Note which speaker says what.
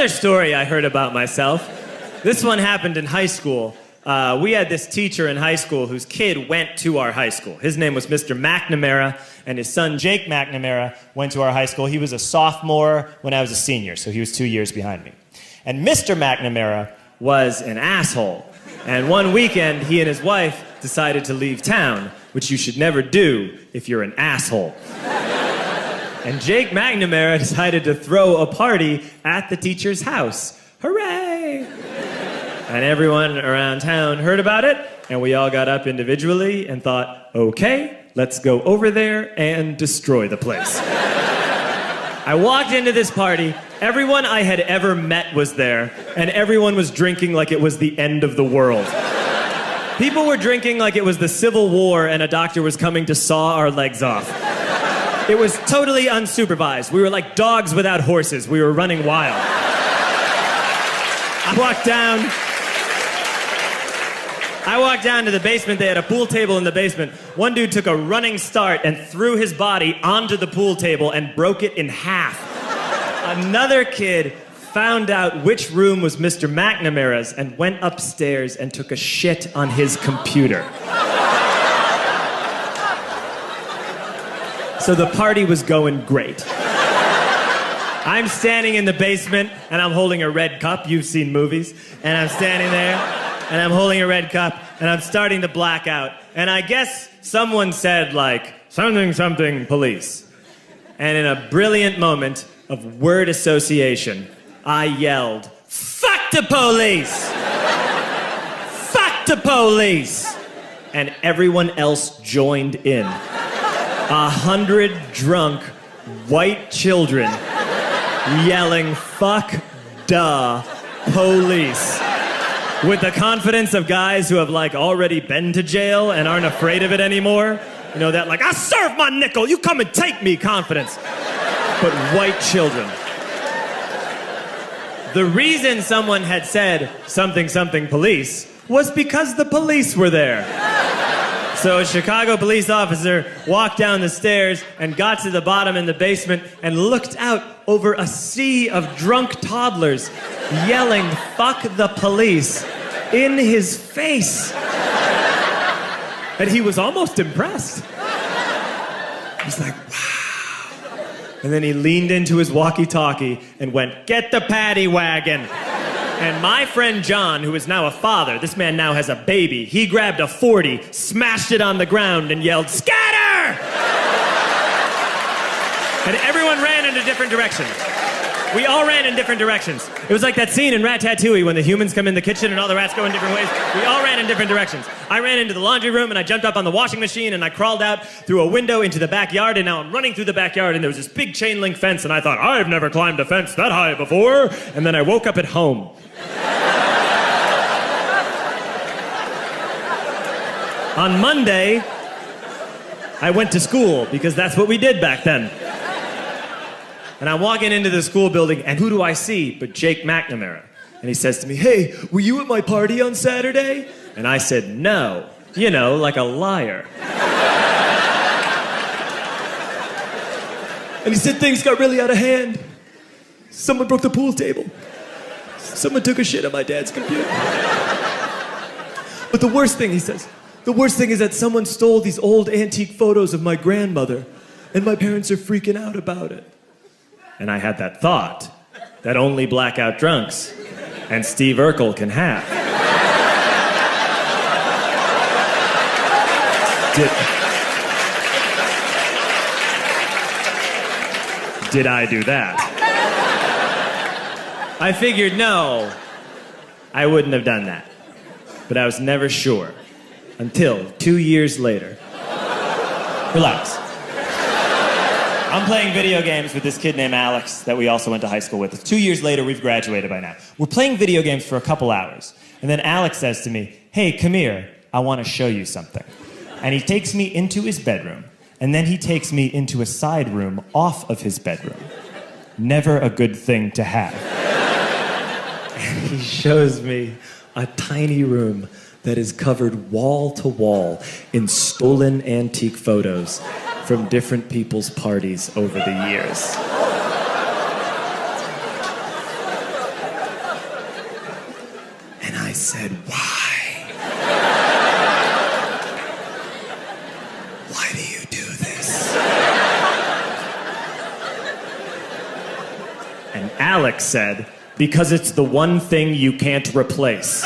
Speaker 1: Another story I heard about myself. This one happened in high school. We had this teacher in high school whose kid went to our high school. His name was Mr. McNamara, and his son Jake McNamara went to our high school. He was a sophomore when I was a senior, so he was 2 years behind me. And Mr. McNamara was an asshole. And one weekend, he and his wife decided to leave town, which you should never do if you're an asshole. And Jake McNamara decided to throw a party at the teacher's house. Hooray! And everyone around town heard about it, and we all got up individually and thought, okay, let's go over there and destroy the place. I walked into this party, everyone I had ever met was there, and everyone was drinking like it was the end of the world. People were drinking like it was the Civil War and a doctor was coming to saw our legs off. It was totally unsupervised. We were like dogs without horses. We were running wild. I walked down to the basement. They had a pool table in the basement. One dude took a running start and threw his body onto the pool table and broke it in half. Another kid found out which room was Mr. McNamara's and went upstairs and took a shit on his computer. So the party was going great. I'm standing in the basement and I'm holding a red cup. You've seen movies. And I'm standing there and I'm holding a red cup and I'm starting to black out. And I guess someone said like, something, something, police. And in a brilliant moment of word association, I yelled, fuck the police! Fuck the police! And everyone else joined in. 100 drunk white children yelling, fuck the police. With the confidence of guys who have like already been to jail and aren't afraid of it anymore. You know, that like, I serve my nickel, you come and take me confidence. But white children. The reason someone had said something, something, police was because the police were there. So a Chicago police officer walked down the stairs and got to the bottom in the basement and looked out over a sea of drunk toddlers yelling, fuck the police, in his face. And he was almost impressed. He was like, wow. And then he leaned into his walkie-talkie and went, get the paddy wagon. And my friend John, who is now a father, this man now has a baby, he grabbed a 40, smashed it on the ground, and yelled, scatter! And everyone ran in a different direction. We all ran in different directions. It was like that scene in Ratatouille when the humans come in the kitchen and all the rats go in different ways. We all ran in different directions. I ran into the laundry room and I jumped up on the washing machine and I crawled out through a window into the backyard, and now I'm running through the backyard and there was this big chain link fence and I thought, I've never climbed a fence that high before. And then I woke up at home. On Monday, I went to school because that's what we did back then. And I'm walking into the school building, and who do I see but Jake McNamara? And he says to me, hey, were you at my party on Saturday? And I said, no. You know, like a liar. And he said things got really out of hand. Someone broke the pool table. Someone took a shit on my dad's computer. But the worst thing, he says, the worst thing is that someone stole these old antique photos of my grandmother, and my parents are freaking out about it. And I had that thought that only blackout drunks and Steve Urkel can have. Did I do that? I figured, no, I wouldn't have done that. But I was never sure until 2 years later. Relax. I'm playing video games with this kid named Alex that we also went to high school with. 2 years later, we've graduated by now. We're playing video games for a couple hours. And then Alex says to me, hey, come here, I want to show you something. And he takes me into his bedroom. And then he takes me into a side room off of his bedroom. Never a good thing to have. And he shows me a tiny room that is covered wall to wall in stolen antique photos from different people's parties over the years. I said, why? Why do you do this? And Alex said, because it's the one thing you can't replace.